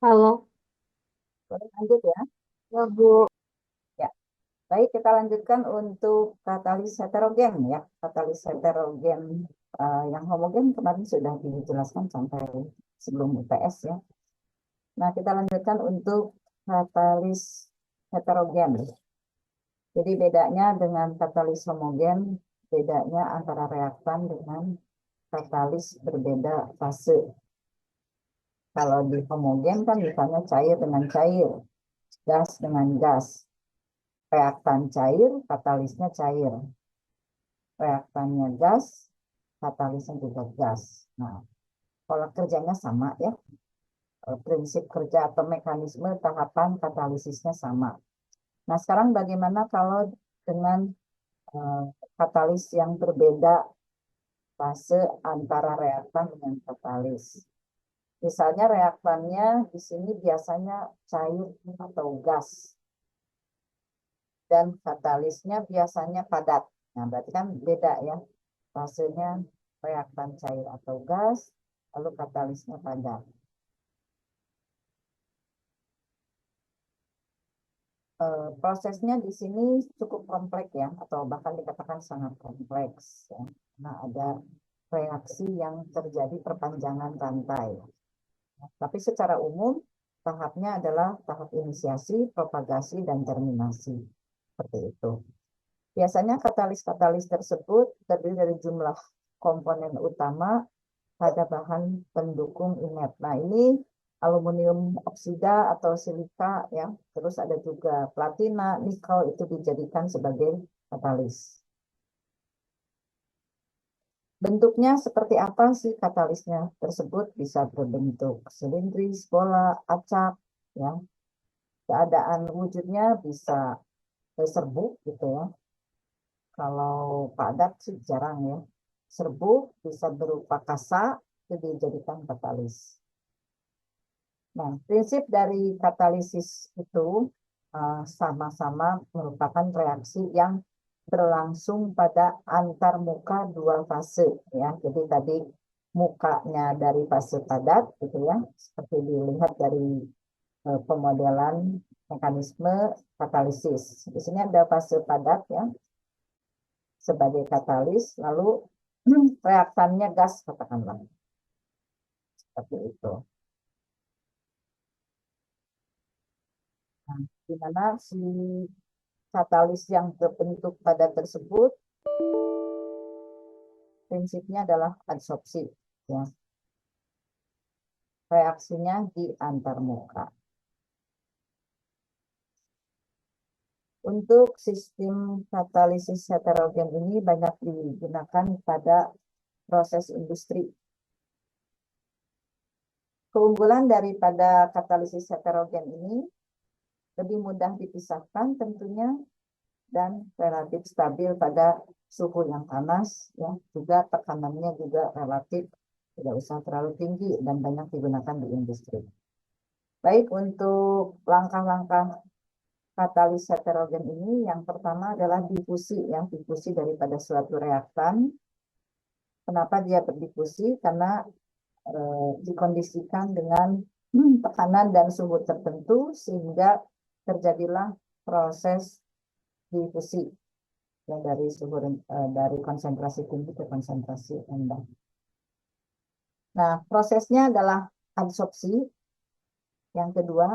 Halo, Boleh lanjut ya? ya Bu. Ya, baik kita lanjutkan untuk katalis heterogen ya. Katalis heterogen yang homogen kemarin sudah dijelaskan sampai sebelum UTS ya. Nah, kita lanjutkan untuk katalis heterogen. Jadi bedanya dengan katalis homogen, bedanya antara reaktan dengan katalis berbeda fase. Kalau di homogen kan misalnya cair dengan cair, gas dengan gas. Reaktan cair, katalisnya cair. Reaktannya gas, katalisnya juga gas. Nah, pola kerjanya sama ya. Prinsip kerja atau mekanisme tahapan katalisisnya sama. Nah, sekarang bagaimana kalau dengan eh, katalis yang berbeda fase antara reaktan dengan katalis? Misalnya reaktannya di sini biasanya cair atau gas dan katalisnya biasanya padat. Nah, berarti kan beda ya. Fasenya reaktan cair atau gas, lalu katalisnya padat. Prosesnya di sini cukup kompleks ya, atau bahkan dikatakan sangat kompleks ya. Nah, ada reaksi yang terjadi perpanjangan rantai. Tapi secara umum tahapnya adalah tahap inisiasi, propagasi, dan terminasi. Seperti itu. Biasanya katalis-katalis tersebut terdiri dari jumlah komponen utama pada bahan pendukung inert. Nah, ini aluminium oksida atau silika ya. Terus ada juga platina, nikel itu dijadikan sebagai katalis. Bentuknya seperti apa sih katalisnya tersebut? Bisa berbentuk silindris, bola, acak ya. Keadaan wujudnya bisa serbuk gitu ya. Kalau padat sih jarang ya. Serbuk bisa berupa kasa itu dijadikan katalis. Nah, prinsip dari katalisis itu sama-sama merupakan reaksi yang berlangsung pada antar muka dua fase ya. Jadi tadi mukanya dari fase padat gitu ya, seperti dilihat dari pemodelan mekanisme katalisis. Di sini ada fase padat ya sebagai katalis, lalu reaktannya gas katakanlah seperti itu. Nah, di mana si katalis yang terbentuk pada tersebut prinsipnya adalah adsorpsi ya. Reaksinya di antar muka. Untuk sistem katalisis heterogen ini banyak digunakan pada proses industri. Keunggulan daripada katalisis heterogen ini lebih mudah dipisahkan tentunya dan relatif stabil pada suhu yang panas ya, juga tekanannya juga relatif tidak usah terlalu tinggi dan banyak digunakan di industri. Baik, untuk langkah-langkah katalis heterogen ini yang pertama adalah difusi ya, difusi daripada suatu reaktan. Kenapa dia berdifusi? Karena dikondisikan dengan tekanan dan suhu tertentu sehingga terjadilah proses difusi yang dari suhu dari konsentrasi tinggi ke konsentrasi rendah. Nah, prosesnya adalah adsorpsi. Yang kedua,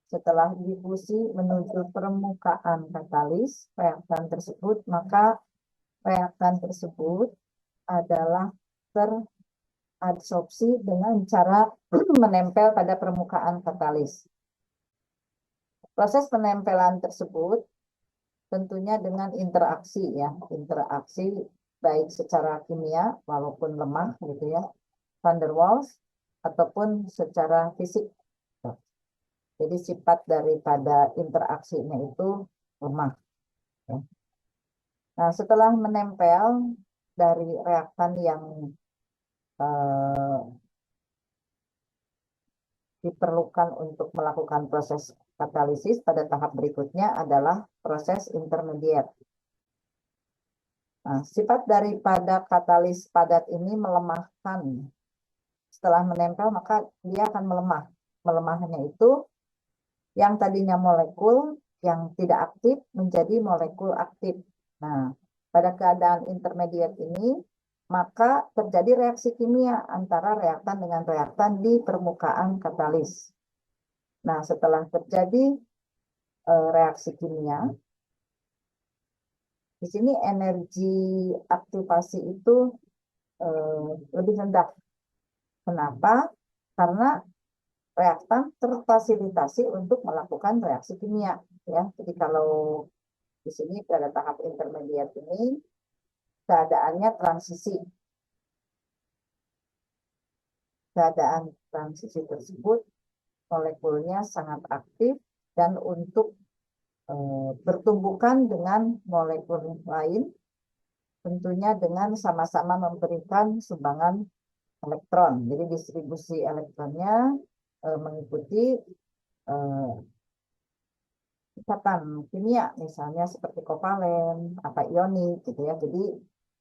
setelah difusi menuju permukaan katalis reaktan tersebut, maka reaktan tersebut adalah teradsorpsi dengan cara menempel pada permukaan katalis. Proses penempelan tersebut tentunya dengan interaksi ya, interaksi baik secara kimia walaupun lemah gitu ya, van der Waals ataupun secara fisik. Jadi sifat daripada interaksinya itu lemah. Ya. Nah, setelah menempel dari reaktan yang eh, diperlukan untuk melakukan proses katalisis pada tahap berikutnya adalah proses intermediate. Nah, sifat daripada katalis padat ini melemahkan. Setelah menempel, maka dia akan melemah. melemahnya itu yang tadinya molekul yang tidak aktif menjadi molekul aktif. Nah, pada keadaan intermediate ini, maka terjadi reaksi kimia antara reaktan dengan reaktan di permukaan katalis. Nah, setelah terjadi reaksi kimia, di sini energi aktivasi itu lebih rendah. Kenapa? Karena reaktan terfasilitasi untuk melakukan reaksi kimia. Ya, jadi kalau di sini pada tahap intermediate ini keadaannya transisi. Keadaan transisi tersebut molekulnya sangat aktif dan untuk bertumbukan dengan molekul lain tentunya dengan sama-sama memberikan sumbangan elektron. Jadi distribusi elektronnya mengikuti ikatan kimia misalnya seperti kovalen, apa ionik gitu ya. Jadi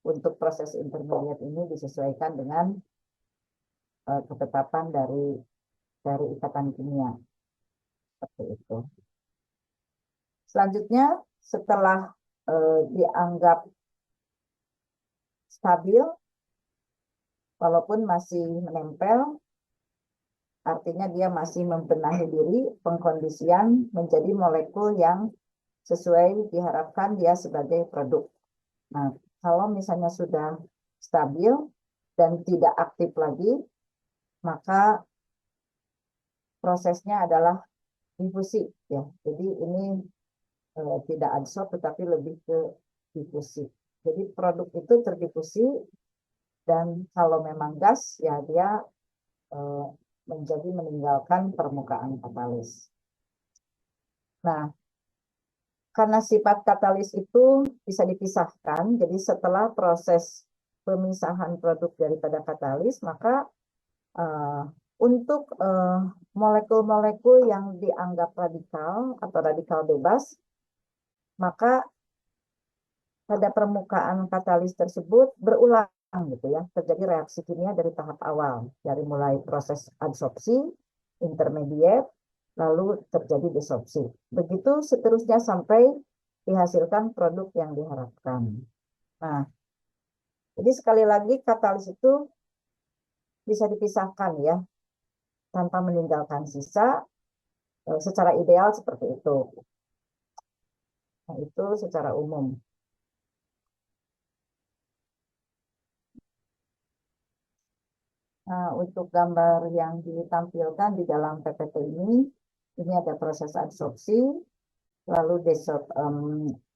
untuk proses intermediate ini disesuaikan dengan ketetapan dari ikatan kimia seperti itu. Selanjutnya setelah dianggap stabil walaupun masih menempel, artinya dia masih membenahi diri, pengkondisian menjadi molekul yang sesuai diharapkan dia sebagai produk. Nah, kalau misalnya sudah stabil dan tidak aktif lagi, maka prosesnya adalah difusi ya. Jadi ini tidak adsorb tetapi lebih ke difusi. Jadi produk itu terdifusi dan kalau memang gas ya dia menjadi meninggalkan permukaan katalis. Nah, karena sifat katalis itu bisa dipisahkan, jadi setelah proses pemisahan produk daripada katalis, maka untuk molekul-molekul yang dianggap radikal atau radikal bebas, maka pada permukaan katalis tersebut berulang gitu ya, terjadi reaksi kimia dari tahap awal, dari mulai proses adsorpsi, intermediate, lalu terjadi desorpsi. Begitu seterusnya sampai dihasilkan produk yang diharapkan. Nah, jadi sekali lagi katalis itu bisa dipisahkan ya, tanpa meninggalkan sisa, secara ideal seperti itu. Nah, itu secara umum. Nah, untuk gambar yang ditampilkan di dalam PPT ini ada proses adsorpsi, lalu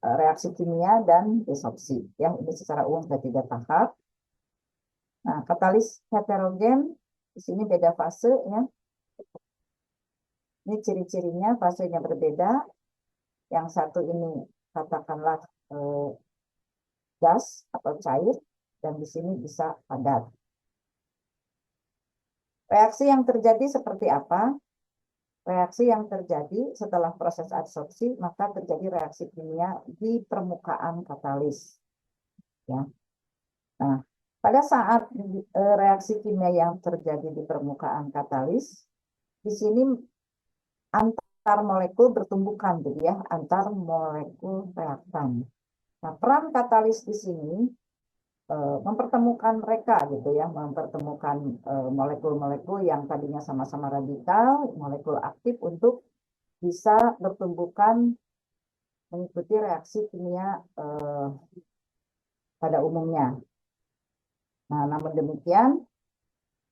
reaksi kimia dan desorpsi. Ya, ini secara umum ada 3 tahap. Nah, katalis heterogen di sini beda fase ya. Ini ciri-cirinya, fasenya berbeda. Yang satu ini katakanlah gas atau cair, dan di sini bisa padat. Reaksi yang terjadi seperti apa? Reaksi yang terjadi setelah proses adsorpsi, maka terjadi reaksi kimia di permukaan katalis. Ya. Nah, pada saat reaksi kimia yang terjadi di permukaan katalis, di sini antar molekul bertumbukan, gitu ya, antar molekul reaktan. Nah, peran katalis di sini mempertemukan mereka gitu ya, mempertemukan molekul-molekul yang tadinya sama-sama radikal, molekul aktif untuk bisa bertumbukan mengikuti reaksi kimia pada umumnya. Nah, namun demikian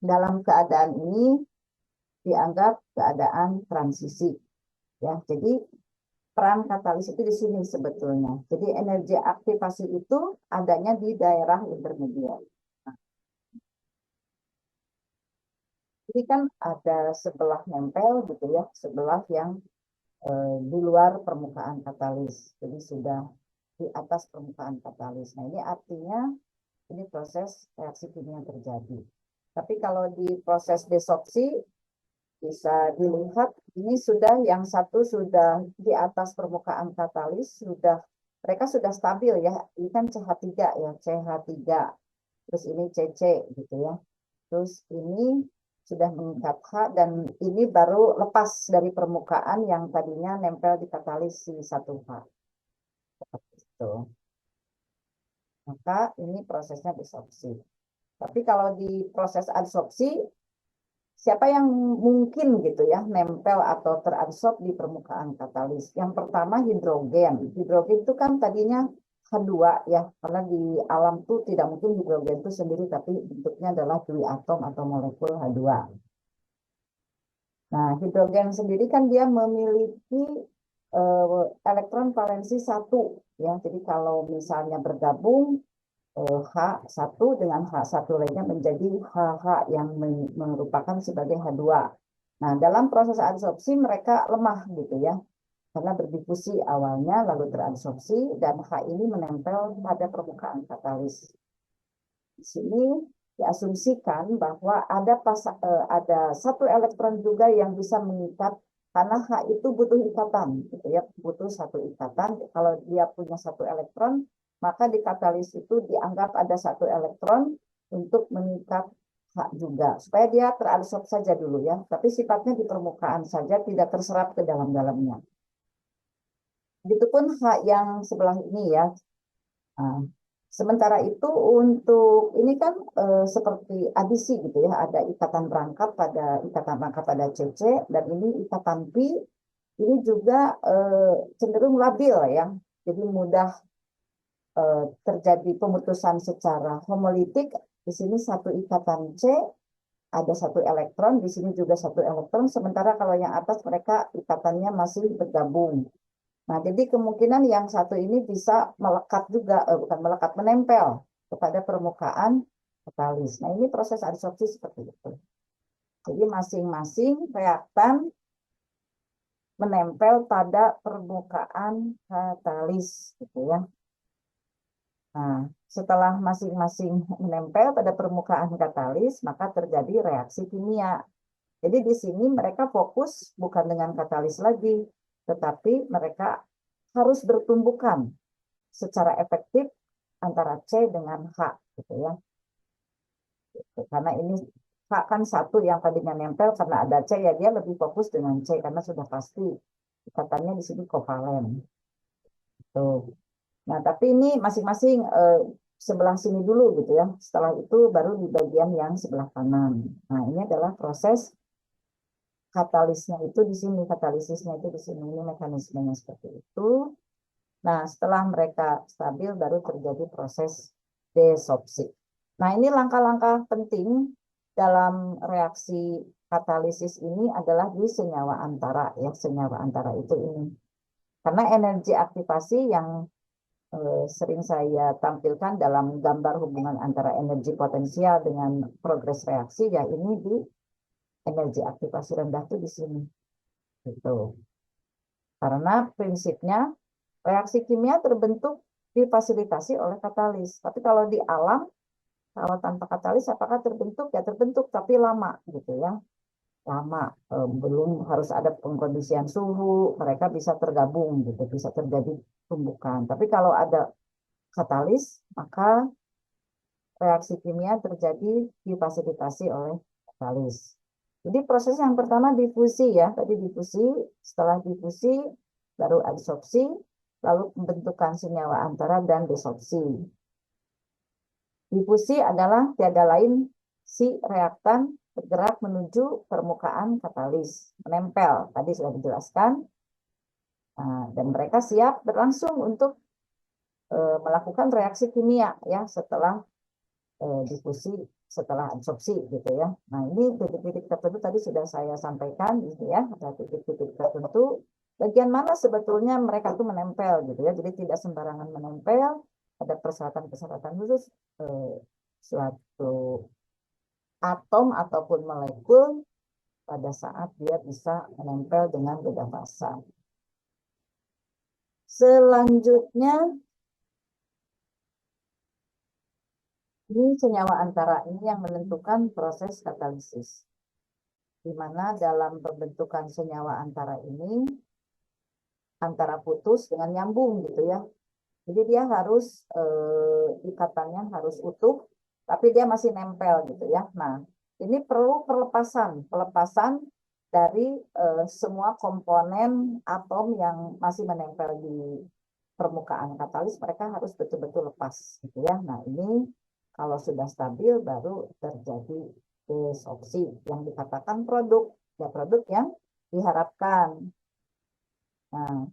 dalam keadaan ini dianggap keadaan transisi ya. Jadi peran katalis itu di sini sebetulnya. Jadi energi aktivasi itu adanya di daerah intermediate. Jadi kan ada sebelah nempel gitu ya, sebelah yang di luar permukaan katalis. Jadi sudah di atas permukaan katalis. Nah, ini artinya ini proses reaksi kimia terjadi. Tapi kalau di proses desorpsi bisa dilihat ini sudah yang satu sudah di atas permukaan katalis, sudah mereka sudah stabil ya. Ini kan CH3 ya, CH3. Terus ini CC gitu ya. Terus ini sudah mengikat H, dan ini baru lepas dari permukaan yang tadinya nempel di katalis si 1H. Seperti itu. Maka ini prosesnya desorpsi. Tapi kalau di proses adsorpsi, siapa yang mungkin gitu ya nempel atau teradsorb di permukaan katalis? Yang pertama hidrogen. Hidrogen itu kan tadinya H2 ya, karena di alam tuh tidak mungkin hidrogen itu sendiri, tapi bentuknya adalah dui atom atau molekul H2. Nah, hidrogen sendiri kan dia memiliki elektron valensi 1 ya. Jadi kalau misalnya bergabung H1 dengan H1 lainnya menjadi HH yang merupakan sebagai H2. Nah, dalam proses adsorpsi mereka lemah gitu ya. Karena berdifusi awalnya lalu teradsorpsi dan H ini menempel pada permukaan katalis. Di sini diasumsikan bahwa ada satu elektron juga yang bisa mengikat, karena H itu butuh ikatan gitu ya, butuh satu ikatan. Kalau dia punya satu elektron, maka di katalis itu dianggap ada satu elektron untuk mengikat H juga, supaya dia teradsorb saja dulu ya, tapi sifatnya di permukaan saja, tidak terserap ke dalam-dalamnya. Begitupun H yang sebelah ini ya. Nah, sementara itu untuk ini kan seperti adisi gitu ya, ada ikatan rangkap pada CC, dan ini ikatan pi ini juga cenderung labil ya. Jadi mudah terjadi pemutusan secara homolitik. Di sini satu ikatan C ada satu elektron, di sini juga satu elektron, sementara kalau yang atas mereka ikatannya masih bergabung. Nah, jadi kemungkinan yang satu ini bisa melekat juga, bukan melekat, menempel kepada permukaan katalis. Nah, ini proses adsorpsi seperti itu. Jadi masing-masing reaktan menempel pada permukaan katalis, gitu ya. Nah, setelah masing-masing menempel pada permukaan katalis, maka terjadi reaksi kimia. Jadi di sini mereka fokus bukan dengan katalis lagi, tetapi mereka harus bertumbukan secara efektif antara C dengan H gitu ya. Karena ini H kan satu yang tadinya nempel, karena ada C ya dia lebih fokus dengan C karena sudah pasti ikatannya di sini kovalen. Tuh. Nah, tapi ini masing-masing sebelah sini dulu gitu ya. Setelah itu baru di bagian yang sebelah kanan. Nah, ini adalah proses katalisnya itu di sini, katalisisnya itu di sini. Ini mekanismenya seperti itu. Nah, setelah mereka stabil baru terjadi proses desorpsi. Nah, ini langkah-langkah penting dalam reaksi katalisis ini adalah di senyawa antara ya, senyawa antara itu ini. Karena energi aktivasi yang sering saya tampilkan dalam gambar hubungan antara energi potensial dengan progres reaksi ya ini di energi aktivasi rendah itu di sini. Gitu. Karena prinsipnya reaksi kimia terbentuk difasilitasi oleh katalis. Tapi kalau di alam, kalau tanpa katalis apakah terbentuk? Ya terbentuk, tapi lama gitu ya. Lama, belum harus ada pengkondisian suhu, mereka bisa tergabung gitu, bisa terjadi tumbukan. Tapi kalau ada katalis, maka reaksi kimia terjadi difasilitasi oleh katalis. Jadi proses yang pertama difusi ya, tadi difusi, setelah difusi baru adsorpsi, lalu pembentukan senyawa antara dan desorpsi. Difusi adalah tiada lain si reaktan bergerak menuju permukaan katalis, menempel, tadi sudah dijelaskan, dan mereka siap berlangsung untuk melakukan reaksi kimia ya setelah difusi, setelah absorpsi gitu ya. Nah, ini titik-titik tertentu tadi sudah saya sampaikan gitu ya, ada titik-titik tertentu bagian mana sebetulnya mereka tuh menempel gitu ya. Jadi tidak sembarangan menempel, ada persyaratan-persyaratan khusus suatu atom ataupun molekul pada saat dia bisa menempel dengan beda fasa. Selanjutnya ini senyawa antara ini yang menentukan proses katalisis. Di mana dalam pembentukan senyawa antara ini antara putus dengan nyambung gitu ya. Jadi dia harus ikatannya harus utuh, tapi dia masih nempel gitu ya. Nah, ini perlu pelepasan dari semua komponen atom yang masih menempel di permukaan katalis, mereka harus betul-betul lepas, gitu ya. Nah, ini kalau sudah stabil baru terjadi desoksi yang dikatakan produk, ya produk yang diharapkan. Nah,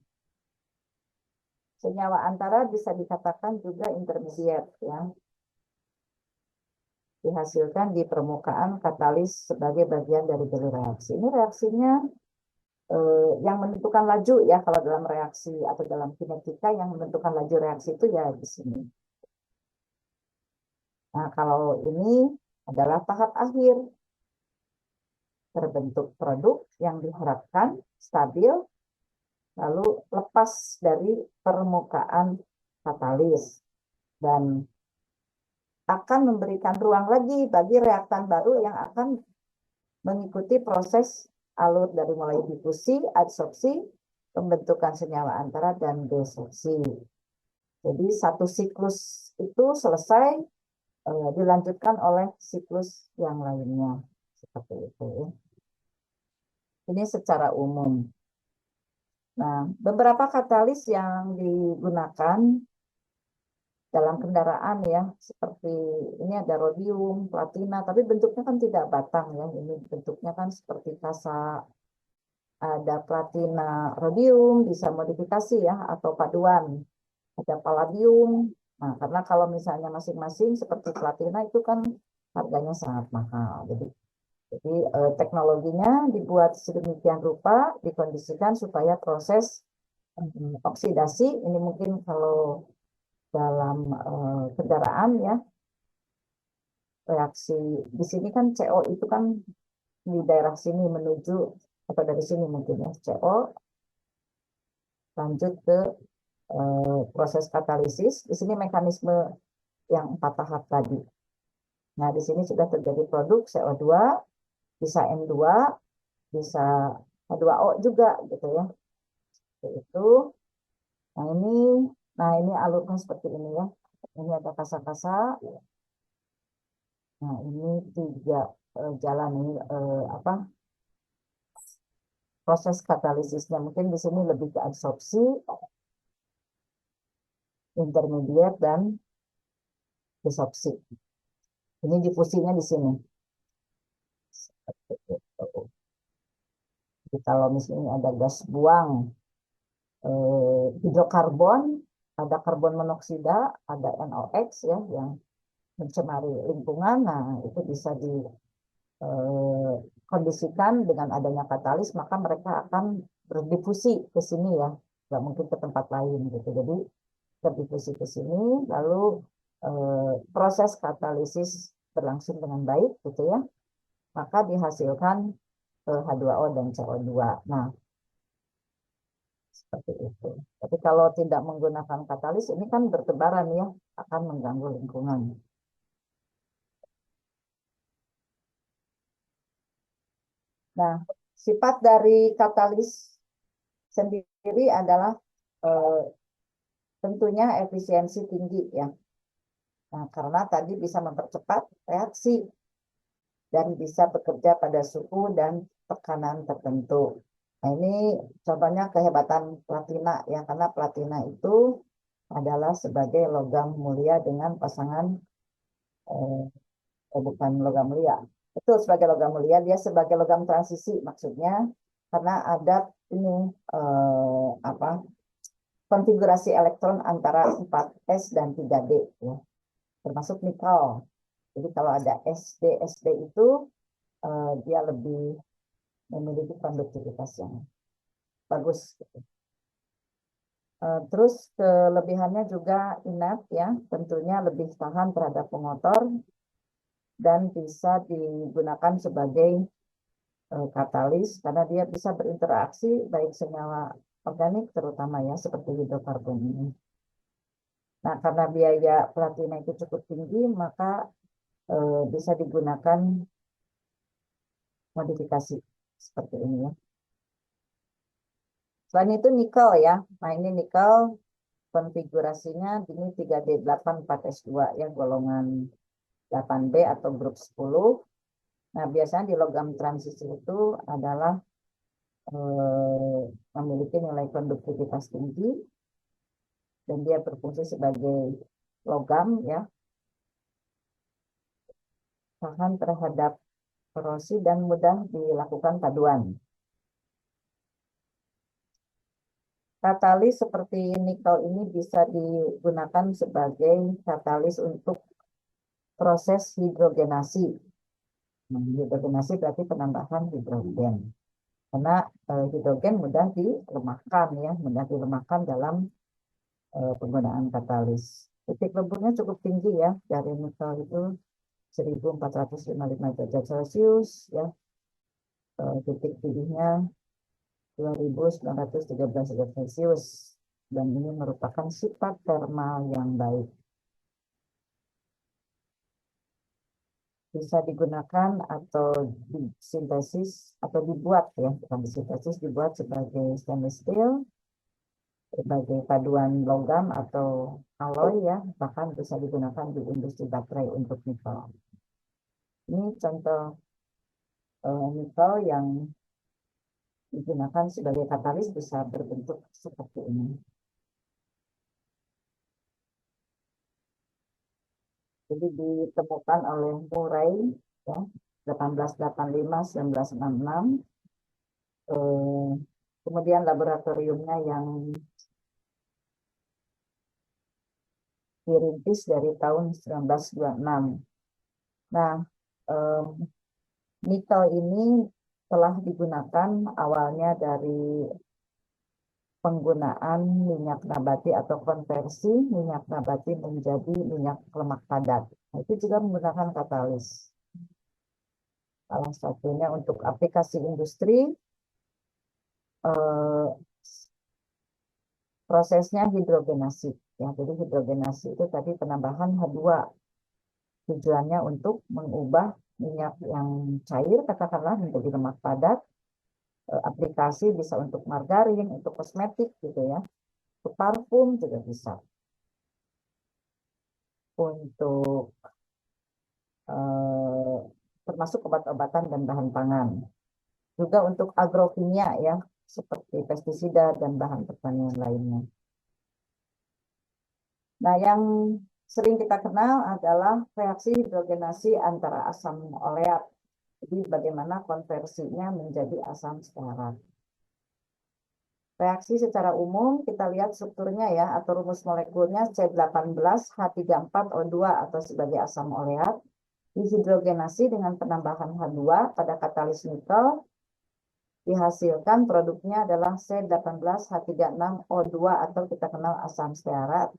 senyawa antara bisa dikatakan juga intermediate, ya, dihasilkan di permukaan katalis sebagai bagian dari jalur reaksi. Ini reaksinya yang menentukan laju, ya, kalau dalam reaksi atau dalam kinetika yang menentukan laju reaksi itu ya di sini. Nah, kalau ini adalah tahap akhir, terbentuk produk yang diharapkan stabil lalu lepas dari permukaan katalis dan akan memberikan ruang lagi bagi reaktan baru yang akan mengikuti proses alur dari mulai difusi, adsorpsi, pembentukan senyawa antara, dan desoksi. Jadi satu siklus itu selesai, dilanjutkan oleh siklus yang lainnya. Seperti itu. Ini secara umum. Nah, beberapa katalis yang digunakan dalam kendaraan, ya, seperti ini ada rhodium, platina, tapi bentuknya kan tidak batang, ya. Ini bentuknya kan seperti kasa, ada platina rhodium, bisa modifikasi, ya, atau paduan. Ada palladium. Nah, karena kalau misalnya masing-masing seperti platina itu kan harganya sangat mahal. Jadi teknologinya dibuat sedemikian rupa, dikondisikan supaya proses oksidasi ini mungkin kalau dalam kendaraan, ya, reaksi di sini kan CO itu kan di daerah sini menuju atau dari sini mungkin, ya, CO lanjut ke proses katalisis. Di sini mekanisme yang 4 tahap tadi. Nah, di sini sudah terjadi produk CO2, bisa N2, bisa H2O juga, gitu ya. Itu. Nah ini alurnya seperti ini, ya. Ini ada kasa-kasa. Nah, ini 3 jalan ini apa proses katalisisnya. Mungkin di sini lebih ke adsorpsi, intermediate, dan desorpsi. Ini difusinya di sini. Jadi kalau misalnya ada gas buang hidrokarbon, ada karbon monoksida, ada NOx, ya, yang mencemari lingkungan. Nah, itu bisa dikondisikan dengan adanya katalis, maka mereka akan berdifusi ke sini, ya, nggak mungkin ke tempat lain, gitu. Jadi berdifusi ke sini, lalu proses katalisis berlangsung dengan baik, gitu ya, maka dihasilkan H2O dan CO2. Nah, seperti itu. Tapi kalau tidak menggunakan katalis, ini kan bertebaran, ya, akan mengganggu lingkungan. Nah, sifat dari katalis sendiri adalah eh, tentunya efisiensi tinggi, ya. Nah, karena tadi bisa mempercepat reaksi dan bisa bekerja pada suhu dan tekanan tertentu. Nah, ini contohnya kehebatan platina, ya, karena platina itu adalah sebagai logam mulia dengan pasangan bukan logam mulia. Betul, sebagai logam mulia, dia sebagai logam transisi maksudnya, karena ada ini apa konfigurasi elektron antara 4s dan 3d, ya, termasuk nikel. Jadi kalau ada SD itu dia lebih memiliki konduktivitas yang bagus, gitu. Terus kelebihannya juga inert, ya, tentunya lebih tahan terhadap pengotor dan bisa digunakan sebagai katalis karena dia bisa berinteraksi baik senyawa organik terutama, ya, seperti hidrokarbon ini. Nah, karena biaya platina itu cukup tinggi, maka bisa digunakan modifikasi seperti ini, ya. Selain itu nikel, ya. Nah, ini nikel konfigurasinya ini 3D8 4S2, ya, golongan 8B atau grup 10. Nah, biasanya di logam transisi itu adalah memiliki nilai konduktivitas tinggi dan dia berfungsi sebagai logam ya, tahan terhadap korosi dan mudah dilakukan paduan. Katalis seperti nikel ini bisa digunakan sebagai katalis untuk proses hidrogenasi. Hidrogenasi berarti penambahan hidrogen. Karena hidrogen mudah dilemahkan ya, mudah dilemahkan dalam penggunaan katalis. Titik leburnya cukup tinggi ya, dari nikel itu 1455 derajat Celcius ya. Titik tingginya 2913 derajat Celcius, dan ini merupakan sifat termal yang baik. Bisa digunakan atau disintesis atau dibuat ya, bukan disintesis, dibuat sebagai stainless steel, sebagai paduan logam atau alloy ya, bahkan bisa digunakan di industri baterai untuk nikel. Ini contoh nikel yang digunakan sebagai katalis bisa berbentuk seperti ini. Jadi ditemukan oleh Murray ya, 1885-1966. Kemudian laboratoriumnya yang dirintis dari tahun 1926. Nah, nikel ini telah digunakan awalnya dari penggunaan minyak nabati atau konversi minyak nabati menjadi minyak lemak padat. Nah, itu juga menggunakan katalis. Salah satunya untuk aplikasi industri, prosesnya hidrogenasi. Ya, jadi hidrogenasi itu tadi penambahan H2. Tujuannya untuk mengubah minyak yang cair, katakanlah menjadi lemak padat. Aplikasi bisa untuk margarin, untuk kosmetik gitu ya. Untuk parfum juga bisa. Untuk termasuk obat-obatan dan bahan pangan. Juga untuk agrokimia ya, seperti pestisida dan bahan pertanian lainnya. Nah, yang sering kita kenal adalah reaksi hidrogenasi antara asam oleat. Jadi bagaimana konversinya menjadi asam stearat. Reaksi secara umum kita lihat strukturnya ya, atau rumus molekulnya C18H34O2 atau sebagai asam oleat. Dihidrogenasi dengan penambahan H2 pada katalis nikel, dihasilkan produknya adalah C18H36O2 atau kita kenal asam stearat.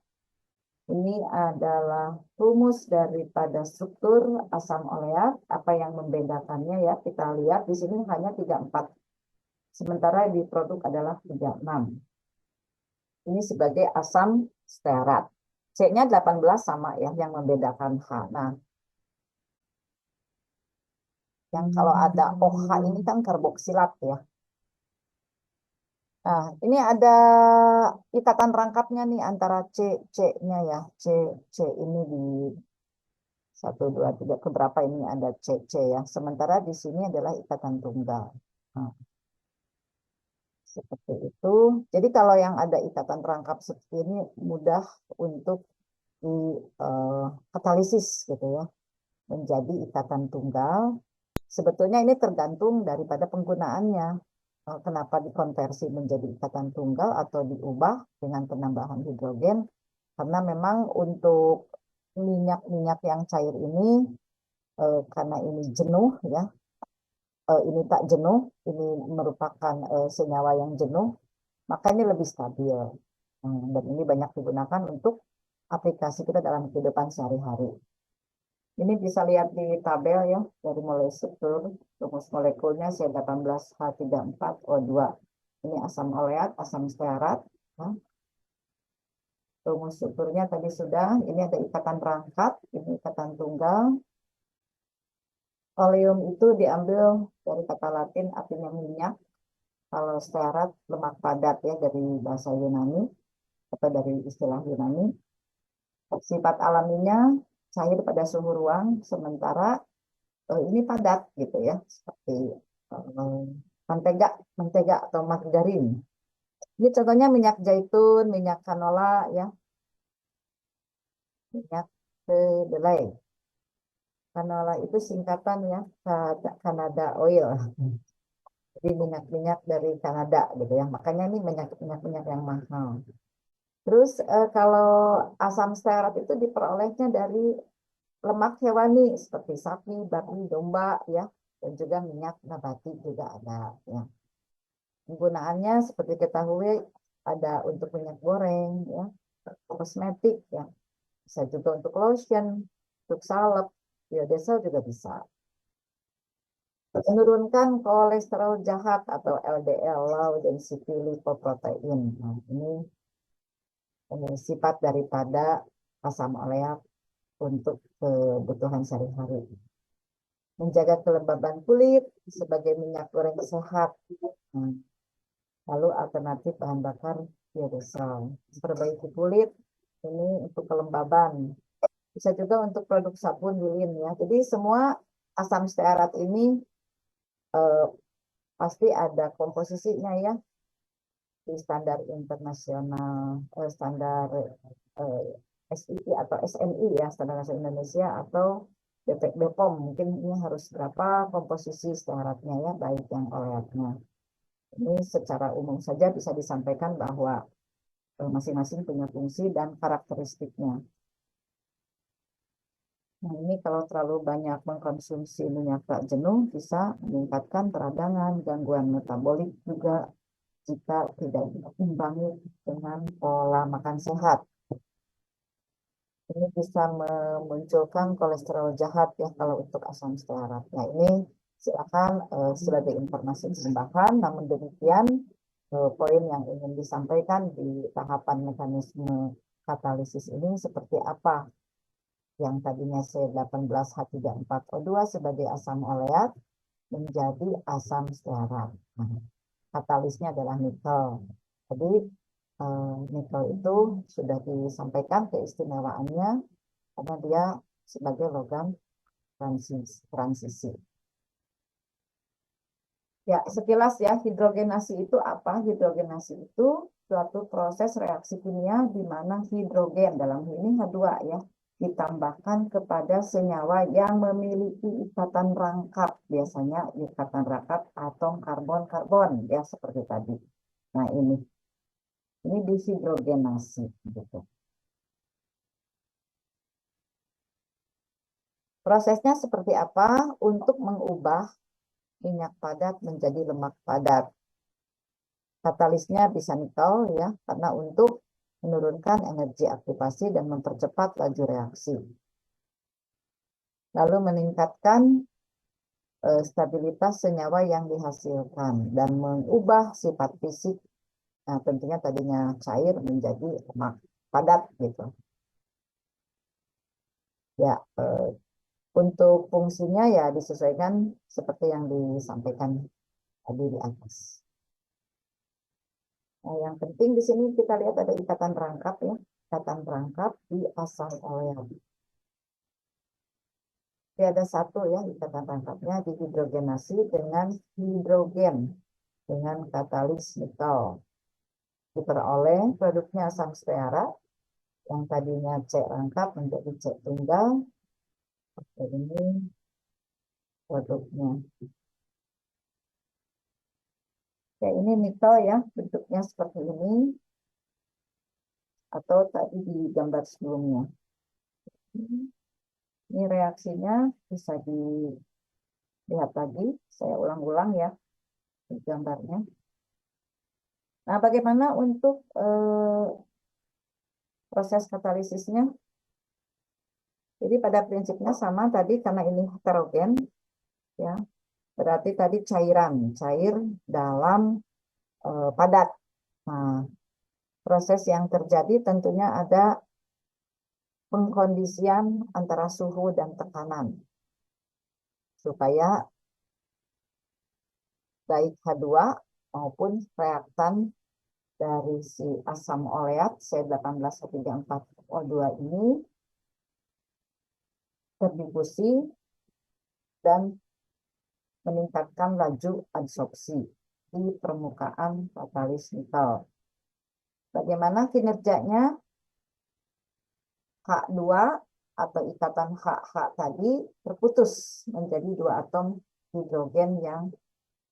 Ini adalah rumus daripada struktur asam oleat. Apa yang membedakannya ya, kita lihat di sini hanya 34. Sementara di produk adalah 36. Ini sebagai asam stearat. C-nya 18 sama ya, yang membedakan H. Nah, yang kalau ada OH ini kan karboksilat ya. Nah, ini ada ikatan rangkapnya nih antara C-nya ya. C ini di 1, 2, 3, keberapa ini ada C ya. Sementara di sini adalah ikatan tunggal. Nah, seperti itu. Jadi kalau yang ada ikatan rangkap seperti ini mudah untuk di katalisis gitu ya. Menjadi ikatan tunggal. Sebetulnya ini tergantung daripada penggunaannya. Kenapa dikonversi menjadi ikatan tunggal atau diubah dengan penambahan hidrogen? Karena memang untuk minyak-minyak yang cair ini, karena ini jenuh ya, ini tak jenuh, ini merupakan senyawa yang jenuh, maka ini lebih stabil. Dan ini banyak digunakan untuk aplikasi kita dalam kehidupan sehari-hari. Ini bisa lihat di tabel ya, dari mulai struktur, rumus molekulnya C18H34O2. Ini asam oleat, asam stearat. Ya. Rumus strukturnya tadi sudah, ini ada ikatan rangkap, ini ikatan tunggal. Oleum itu diambil dari kata Latin artinya minyak. Kalau stearat lemak padat ya, dari bahasa Yunani atau dari istilah Yunani. Sifat alaminya cair pada suhu ruang, sementara ini padat gitu ya, seperti eh, mentega, mentega atau margarin. Ini contohnya minyak zaitun, minyak canola ya, minyak kedelai. Canola itu singkatan ya, Canada Oil. Jadi minyak-minyak dari Kanada gitu ya. Makanya ini minyak-minyak yang mahal. Terus kalau asam stearat itu diperolehnya dari lemak hewani seperti sapi, babi, domba ya, dan juga minyak nabati juga ada ya. Penggunaannya seperti ketahui ada untuk minyak goreng ya, kosmetik ya, bisa juga untuk lotion, untuk salep, biodiesel juga bisa. Menurunkan kolesterol jahat atau LDL, low density lipoprotein. Nah, ini sifat daripada asam oleat untuk kebutuhan sehari-hari. Menjaga kelembaban kulit sebagai minyak goreng sehat. Nah, lalu alternatif bahan bakar biodiesel. Perbaiki kulit ini untuk kelembaban. Bisa juga untuk produk sabun lilin ya. Jadi semua asam stearat ini eh, pasti ada komposisinya ya di standar internasional, standar SII atau SNI ya, standar nasional Indonesia atau BPOM mungkin ini harus berapa komposisi stearatnya ya, baik yang oleatnya. Ini secara umum saja bisa disampaikan bahwa masing-masing punya fungsi dan karakteristiknya. Nah, ini kalau terlalu banyak mengkonsumsi minyak tak jenuh bisa meningkatkan peradangan, gangguan metabolik juga jika tidak diimbangi dengan pola makan sehat. Ini bisa memunculkan kolesterol jahat ya kalau untuk asam stearat. Nah, ini silakan sebagai informasi tambahan. Namun demikian poin yang ingin disampaikan di tahapan mekanisme katalisis ini seperti apa yang tadinya C18H34O2 sebagai asam oleat menjadi asam stearat. Nah, katalisnya adalah nikel. Jadi nikel itu sudah disampaikan keistimewaannya karena dia sebagai logam transisi. Ya, sekilas ya, hidrogenasi itu apa? Hidrogenasi itu suatu proses reaksi kimia di mana hidrogen dalam ini H2 ya ditambahkan kepada senyawa yang memiliki ikatan rangkap, biasanya ikatan rangkap atom karbon-karbon ya seperti tadi. Nah, ini dihidrogenasi gitu. Prosesnya seperti apa untuk mengubah minyak padat menjadi lemak padat? Katalisnya bisa nikel ya, karena untuk menurunkan energi aktivasi dan mempercepat laju reaksi. Lalu meningkatkan stabilitas senyawa yang dihasilkan dan mengubah sifat fisik, nah, tentunya tadinya cair menjadi lemak padat gitu. Ya, untuk fungsinya ya disesuaikan seperti yang disampaikan tadi di atas. Nah, yang penting di sini kita lihat ada ikatan rangkap ya, ikatan rangkap di asam oleat. Jadi ada satu ya ikatan rangkapnya dihidrogenasi dengan hidrogen dengan katalis nikel. Diperoleh produknya asam stearat yang tadinya C rangkap menjadi C tunggal. Ini produknya. Ya, ini nikel ya, bentuknya seperti ini atau tadi di gambar sebelumnya. Ini reaksinya bisa dilihat lagi, saya ulang-ulang ya di gambarnya. Nah, bagaimana untuk proses katalisisnya? Jadi pada prinsipnya sama tadi karena ini heterogen, ya berarti tadi cairan, cair dalam padat. Nah, proses yang terjadi tentunya ada pengkondisian antara suhu dan tekanan supaya baik H2 maupun reaktan dari si asam oleat C18H34O2 ini terdifusi dan meningkatkan laju adsorpsi di permukaan katalis nikel. Bagaimana kinerjanya? H2 atau ikatan HH tadi terputus menjadi dua atom hidrogen yang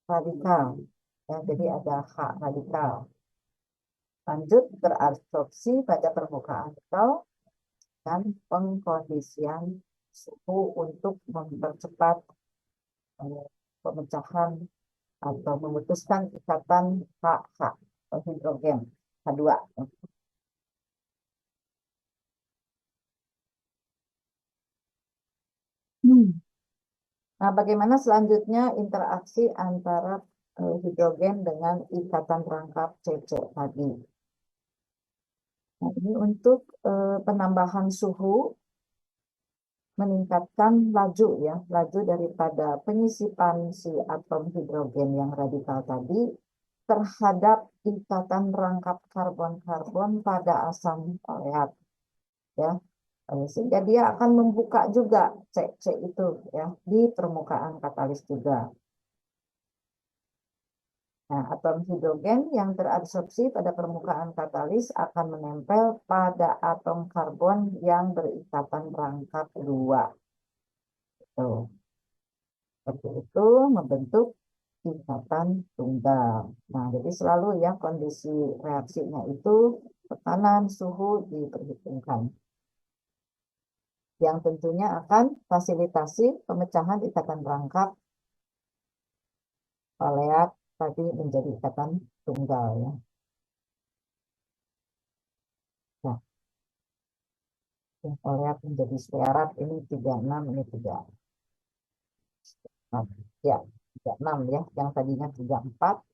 radikal. Ya, jadi ada H radikal. Lanjut beradsorpsi pada permukaan nikel dan pengkondisian suhu untuk mempercepat pemecahan atau memutuskan ikatan HH atau hidrogen H2. Nah, bagaimana selanjutnya interaksi antara hidrogen dengan ikatan rangkap CC tadi? Nah, ini untuk penambahan suhu meningkatkan laju ya, laju daripada penyisipan si atom hidrogen yang radikal tadi terhadap ikatan rangkap karbon-karbon pada asam oleat ya. Sehingga dia akan membuka juga CC itu ya di permukaan katalis juga. Nah, atom hidrogen yang teradsorpsi pada permukaan katalis akan menempel pada atom karbon yang berikatan rangkap 2. Tuh. Seperti itu membentuk ikatan tunggal. Nah, jadi selalu ya kondisi reaksinya itu tekanan, suhu diperhitungkan. Yang tentunya akan fasilitasi pemecahan ikatan rangkap oleat tadi menjadi ikatan tunggal ya. Nah, oleat menjadi stearat ini 36, ini 36. Ya, 36 ya. Yang tadinya 34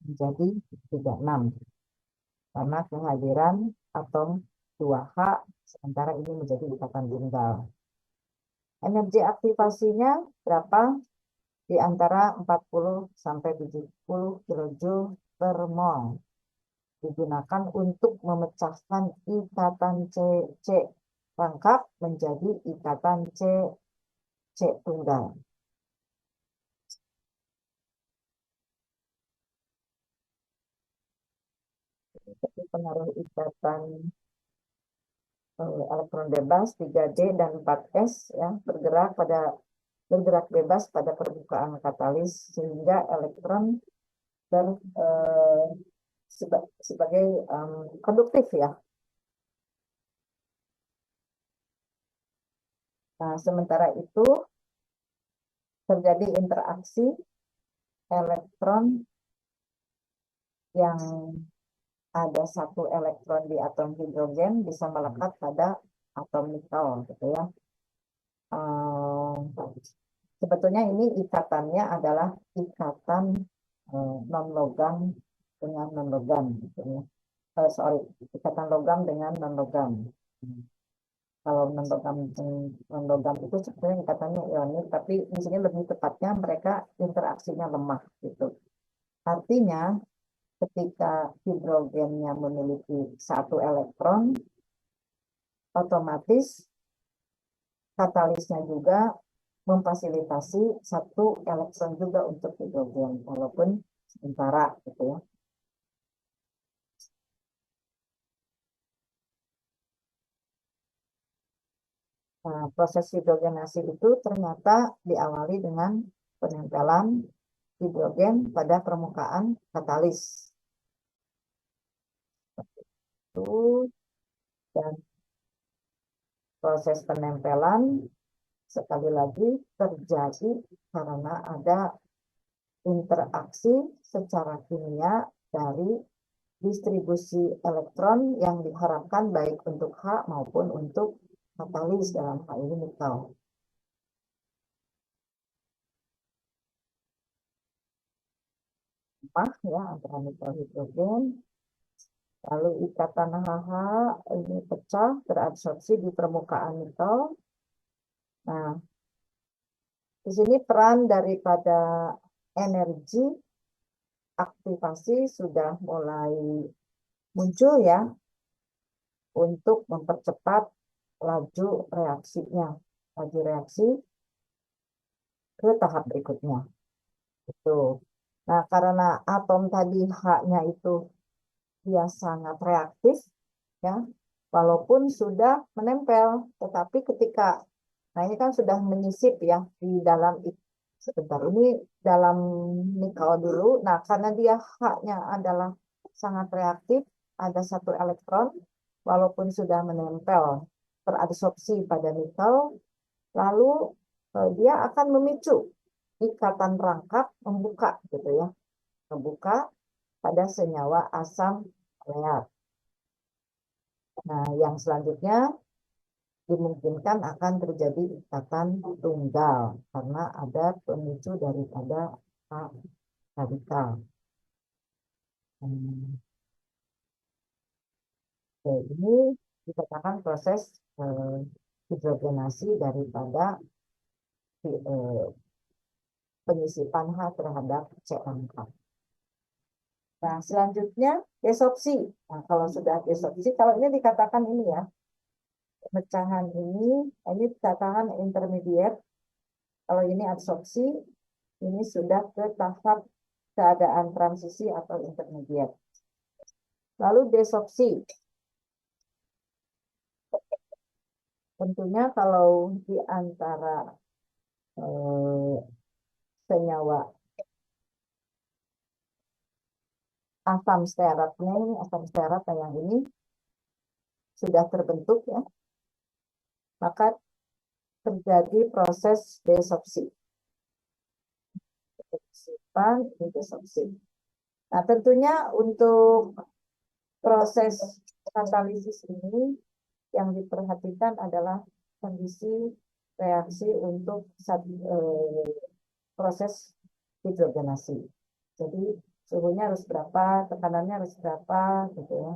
menjadi 36. Karena kehadiran atom 2H sementara ini menjadi ikatan tunggal. Energi aktivasinya berapa? Di antara 40 sampai 70 kilojoule per mol. Digunakan untuk memecahkan ikatan C rangkap menjadi ikatan C tunggal. Jadi pengaruh ikatan elektron bebas 3D dan 4S ya bergerak bebas pada permukaan katalis sehingga elektron sebagai konduktif ya. Nah, sementara itu terjadi interaksi elektron yang ada satu elektron di atom hidrogen bisa melekat pada atom nikel gitu ya. Sebetulnya ini ikatannya adalah ikatan non logam dengan non logam gitu ya. Ikatan logam dengan non logam. Kalau non logam itu sebenarnya ikatannya ionik, tapi di sini lebih tepatnya mereka interaksinya lemah gitu. Artinya ketika hidrogennya memiliki satu elektron, otomatis katalisnya juga memfasilitasi satu elektron juga untuk hidrogen, walaupun sementara gitu ya. Nah, proses hidrogenasi itu ternyata diawali dengan penempelan hidrogen pada permukaan katalis. Itu dan proses penempelan sekali lagi terjadi karena ada interaksi secara kimia dari distribusi elektron yang diharapkan baik untuk H maupun untuk katalis dalam hal ini nikel. Ya antara nikel hidrogen, lalu ikatan HH ini pecah teradsorpsi di permukaan nikel. Nah, di sini peran daripada energi aktivasi sudah mulai muncul ya untuk mempercepat laju reaksinya. Laju reaksi ke tahap berikutnya. Itu. Nah, karena atom tadi H-nya itu dia sangat reaktif, ya, walaupun sudah menempel, tetapi ketika, nah ini kan sudah menyisip ya di dalam, sebentar, ini dalam nikel dulu. Nah, karena dia H-nya adalah sangat reaktif, ada satu elektron, walaupun sudah menempel, teradsorpsi pada nikel, lalu dia akan memicu ikatan rangkap membuka gitu ya, membuka pada senyawa asam oleat. Nah, yang selanjutnya dimungkinkan akan terjadi ikatan tunggal karena ada pemicu daripada radikal. Ini dikatakan proses hidrogenasi daripada penyisipan H terhadap C4. Nah, selanjutnya desorpsi. Nah, kalau sudah desorpsi, kalau ini dikatakan ini ya, pecahan ini dikatakan intermediate. Kalau ini absorpsi, ini sudah ke tahap keadaan transisi atau intermediate. Lalu desorpsi. Tentunya kalau di antara senyawa asam stearatnya, ini asam stearat yang ini sudah terbentuk ya, maka terjadi proses desorpsi. Desorpsi. Nah, tentunya untuk proses katalisis ini yang diperhatikan adalah kondisi reaksi untuk proses hidrogenasi. Jadi suhunya harus berapa, tekanannya harus berapa, gitu ya.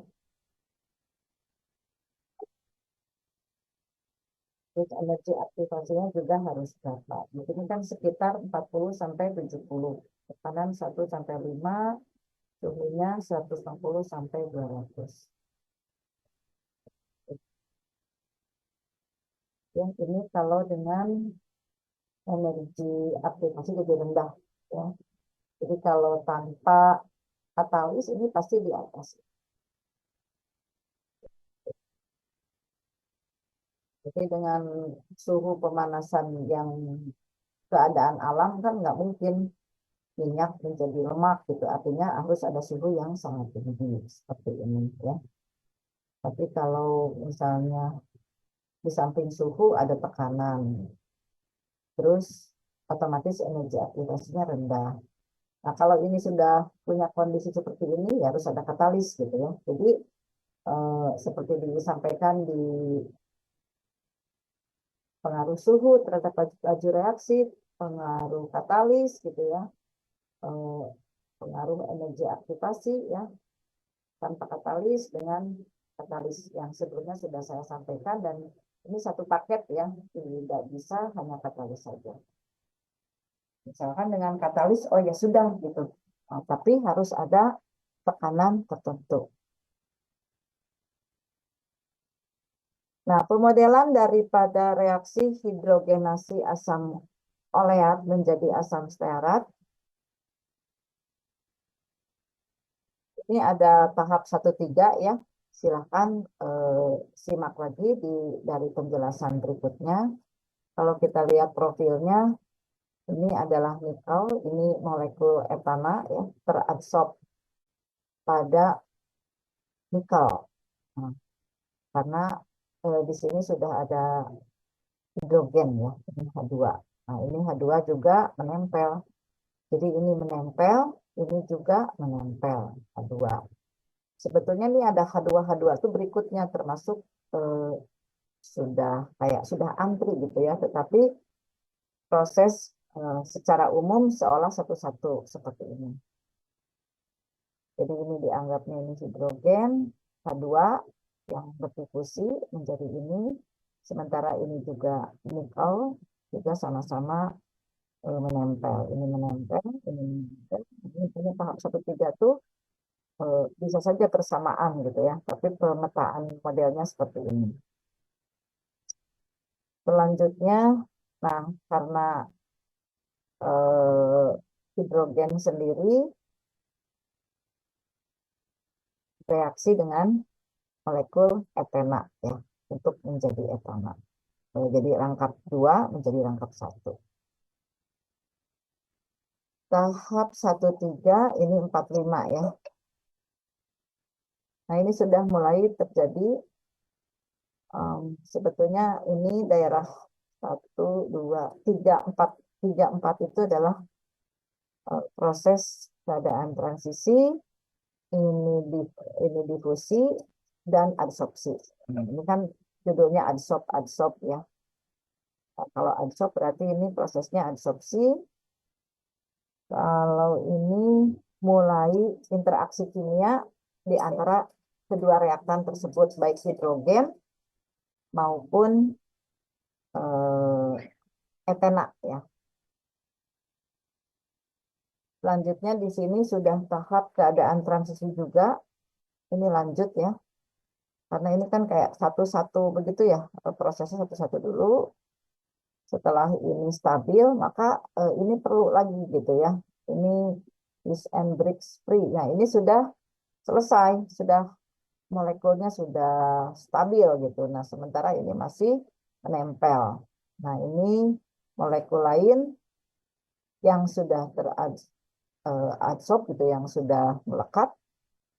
Terus energi aktivasinya juga harus berapa. Ini kan sekitar 40 sampai 70. Tekanan 1 sampai 5, suhunya 160 sampai 200. Yang ini kalau dengan energi aktivasi lebih rendah ya. Jadi kalau tanpa katalis ini pasti di atas. Jadi dengan suhu pemanasan yang keadaan alam kan nggak mungkin minyak menjadi lemak gitu. Artinya harus ada suhu yang sangat tinggi seperti ini ya. Tapi kalau misalnya di samping suhu ada tekanan, terus otomatis energi aktivasinya rendah. Nah, kalau ini sudah punya kondisi seperti ini, ya harus ada katalis gitu ya. Jadi seperti disampaikan di pengaruh suhu terhadap laju reaksi, pengaruh katalis gitu ya, pengaruh energi aktivasi ya, tanpa katalis dengan katalis yang sebelumnya sudah saya sampaikan, dan ini satu paket ya, tidak bisa hanya katalis saja. Misalkan dengan katalis, oh ya sudah gitu, tapi harus ada tekanan tertentu. Nah, pemodelan daripada reaksi hidrogenasi asam oleat menjadi asam stearat. Ini ada tahap 1-3 ya. Silahkan simak lagi dari penjelasan berikutnya. Kalau kita lihat profilnya, ini adalah nikel, ini molekul etana ya, teradsorb pada nikel. Nah, karena di sini sudah ada hidrogen ya, ini H2. Nah, ini H2 juga menempel. Jadi ini menempel, ini juga menempel H2. Sebetulnya ini ada H2 itu berikutnya, termasuk sudah antri gitu ya, tetapi proses secara umum seolah satu-satu seperti ini. Jadi ini dianggapnya ini hidrogen H2 yang berdifusi menjadi ini, sementara ini juga nikel juga sama-sama menempel. Ini menempel, ini menempel. Ini tahap 1-3 tuh bisa saja bersamaan gitu ya, tapi pemetaan modelnya seperti ini. Selanjutnya, nah karena hidrogen sendiri reaksi dengan molekul etena ya untuk menjadi etanol. Jadi rangkap 2 menjadi rangkap 1. Tahap 1,3 ini 45 ya. Nah, ini sudah mulai terjadi sebetulnya ini daerah 1, 2, 3, 4. 3, 4 itu adalah proses keadaan transisi, ini difusi dan adsorpsi. Ini kan judulnya adsorb ya. Nah, kalau adsorb berarti ini prosesnya adsorpsi. Kalau ini mulai interaksi kimia di antara kedua reaktan tersebut, baik hidrogen maupun etena ya. Selanjutnya di sini sudah tahap keadaan transisi juga. Ini lanjut ya. Karena ini kan kayak satu-satu begitu ya, prosesnya satu-satu dulu. Setelah ini stabil, maka ini perlu lagi gitu ya. Ini is and breaks free. Nah, ini sudah selesai, sudah molekulnya sudah stabil gitu. Nah, sementara ini masih menempel. Nah, ini molekul lain yang sudah teradsorb gitu, yang sudah melekat,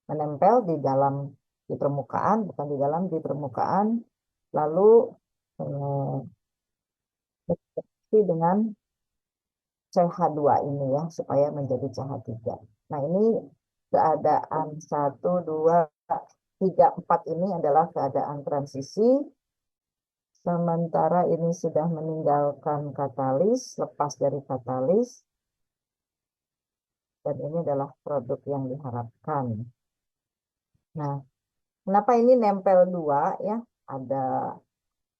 menempel di dalam di permukaan, bukan di dalam, di permukaan, lalu dengan CH2 ini ya, supaya menjadi CH3. Nah, ini keadaan 1, 2, 3, 4 ini adalah keadaan transisi. Sementara ini sudah meninggalkan katalis, lepas dari katalis. Dan ini adalah produk yang diharapkan. Nah, kenapa ini nempel 2 ya? Ada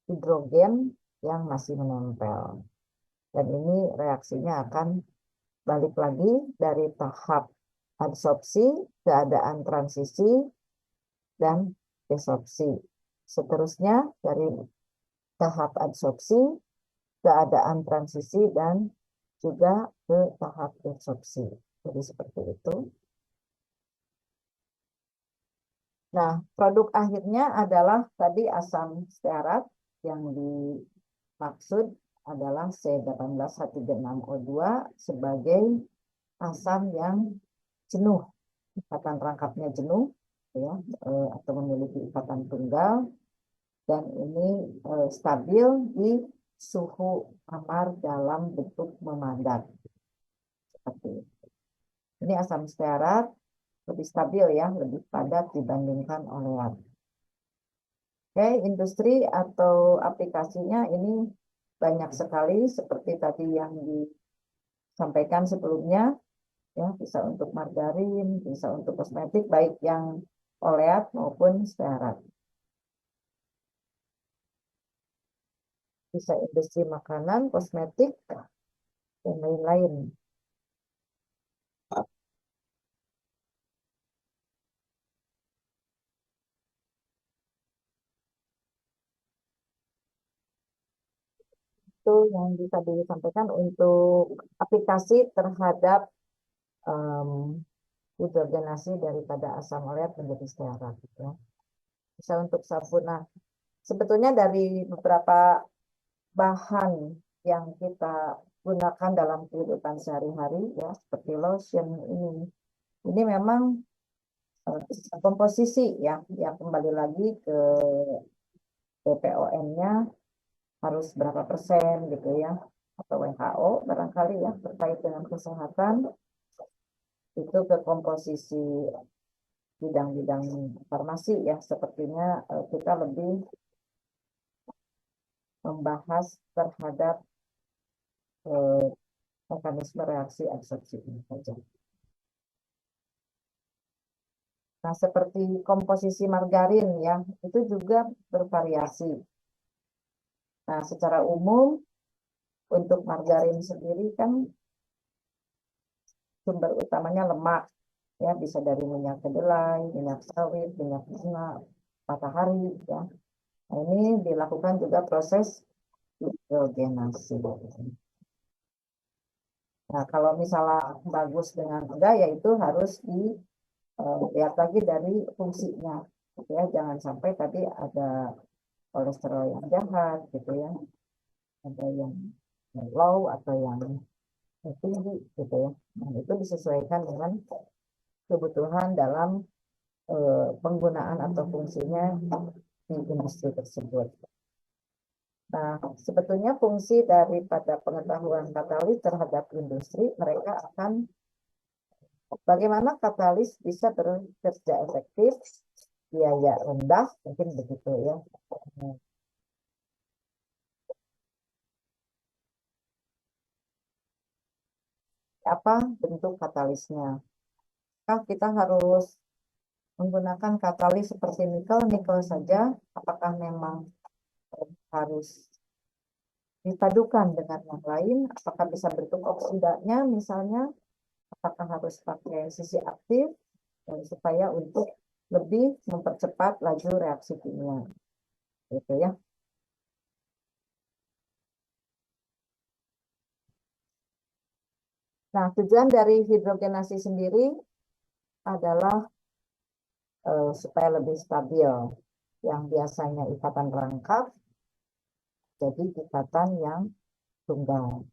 hidrogen yang masih menempel. Dan ini reaksinya akan balik lagi dari tahap adsorpsi, keadaan transisi, dan desorpsi. Seterusnya dari tahap adsorpsi, keadaan transisi, dan juga ke tahap desorpsi. Jadi seperti itu. Nah, produk akhirnya adalah tadi asam stearat yang dimaksud adalah C18H36O2 sebagai asam yang jenuh, ikatan rangkapnya jenuh, ya, atau memiliki ikatan tunggal, dan ini stabil di suhu kamar dalam bentuk memadat. Seperti itu. Ini asam stearat lebih stabil ya, lebih padat dibandingkan oleat. Oke, industri atau aplikasinya ini banyak sekali seperti tadi yang disampaikan sebelumnya, ya, bisa untuk margarin, bisa untuk kosmetik baik yang oleat maupun stearat. Bisa industri makanan, kosmetik, dan lain-lain. Itu yang bisa disampaikan untuk aplikasi terhadap um, hidrogenasi daripada asam oleat menjadi stearat. Ya. Bisa untuk sabun. Nah, sebetulnya dari beberapa bahan yang kita gunakan dalam kehidupan sehari-hari, ya, seperti lotion ini memang komposisi ya, yang kembali lagi ke BPOM-nya harus berapa persen gitu ya, atau WHO barangkali ya terkait dengan kesehatan, itu ke komposisi bidang-bidang farmasi ya, sepertinya kita lebih membahas terhadap mekanisme reaksi adsorpsi ini saja. Nah, seperti komposisi margarin ya, itu juga bervariasi. Nah, secara umum untuk margarin sendiri kan sumber utamanya lemak, ya, bisa dari minyak kedelai, minyak sawit, minyak bunga, matahari ya. Nah, ini dilakukan juga proses hidrogenasi. Nah, kalau misalnya bagus dengan enggak, ya itu harus dilihat lagi dari fungsinya. Gitu ya, jangan sampai tadi ada kolesterol yang jahat gitu ya, ada yang low atau yang tinggi gitu ya. Nah, itu disesuaikan dengan kebutuhan dalam penggunaan atau fungsinya di industri tersebut. Nah, sebetulnya fungsi daripada pengetahuan katalis terhadap industri, mereka akan bagaimana katalis bisa bekerja efektif, biaya rendah, mungkin begitu ya. Apa bentuk katalisnya? Kita harus menggunakan katalis seperti nikel, nikel saja. Apakah memang harus dipadukan dengan yang lain? Apakah bisa bentuk oksidanya misalnya? Apakah harus pakai sisi aktif supaya untuk lebih mempercepat laju reaksi kimia, gitu ya. Nah, tujuan dari hidrogenasi sendiri adalah supaya lebih stabil. Yang biasanya ikatan rangkap jadi ikatan yang tunggal.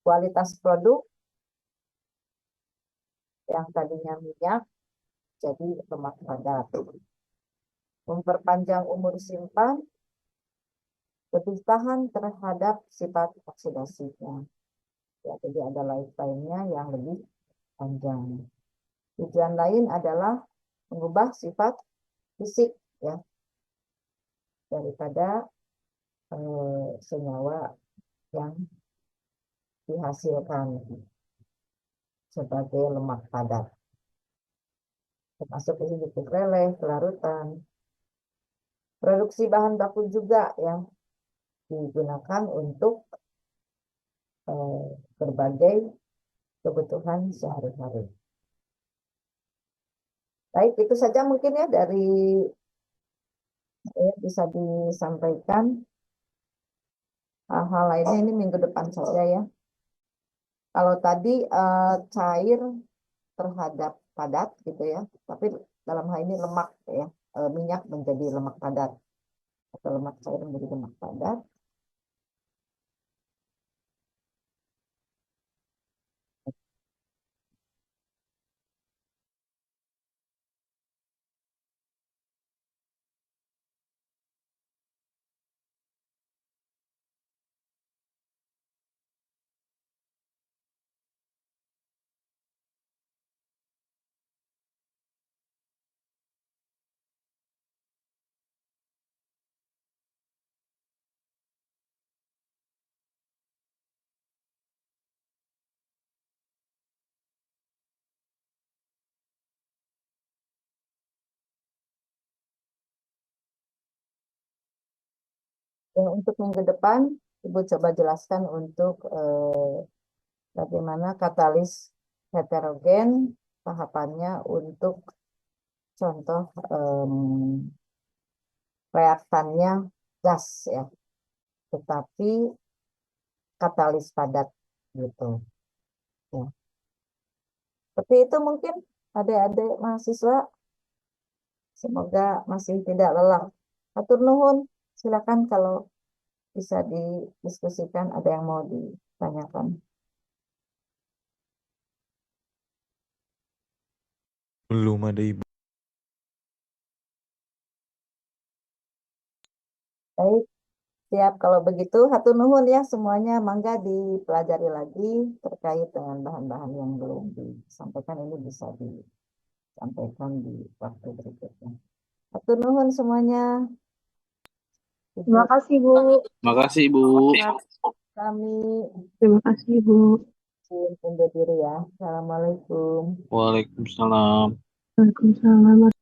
Kualitas produk yang tadinya minyak jadi lemak padat. Memperpanjang umur simpan lebih tahan terhadap sifat oksidasinya. Ya, jadi ada lifetime-nya yang lebih panjang. Tujuan lain adalah mengubah sifat fisik ya daripada senyawa yang dihasilkan sebagai lemak padat, termasuk ini titik leleh, kelarutan. Produksi bahan baku juga yang digunakan untuk berbagai kebutuhan sehari-hari. Baik, itu saja mungkin ya dari bisa disampaikan. Hal-hal lainnya ini minggu depan saja ya. Kalau tadi cair terhadap padat gitu ya, tapi dalam hal ini lemak ya, minyak menjadi lemak padat atau lemak cair menjadi lemak padat. Untuk minggu depan, Ibu coba jelaskan untuk bagaimana katalis heterogen tahapannya untuk contoh reaktannya gas ya, tetapi katalis padat gitu. Ya. Seperti itu mungkin adik-adik mahasiswa, semoga masih tidak lelah. Atur nuhun, silakan kalau bisa didiskusikan, ada yang mau ditanyakan. Belum ada Ibu. Baik, siap kalau begitu. Hatur nuhun ya semuanya, mangga dipelajari lagi terkait dengan bahan-bahan yang belum disampaikan, ini bisa disampaikan di waktu berikutnya. Hatur nuhun semuanya. Terima kasih, Bu. Terima kasih, Bu. Kami Terima kasih, Bu. undur diri ya. Assalamualaikum. Waalaikumsalam. Waalaikumsalam.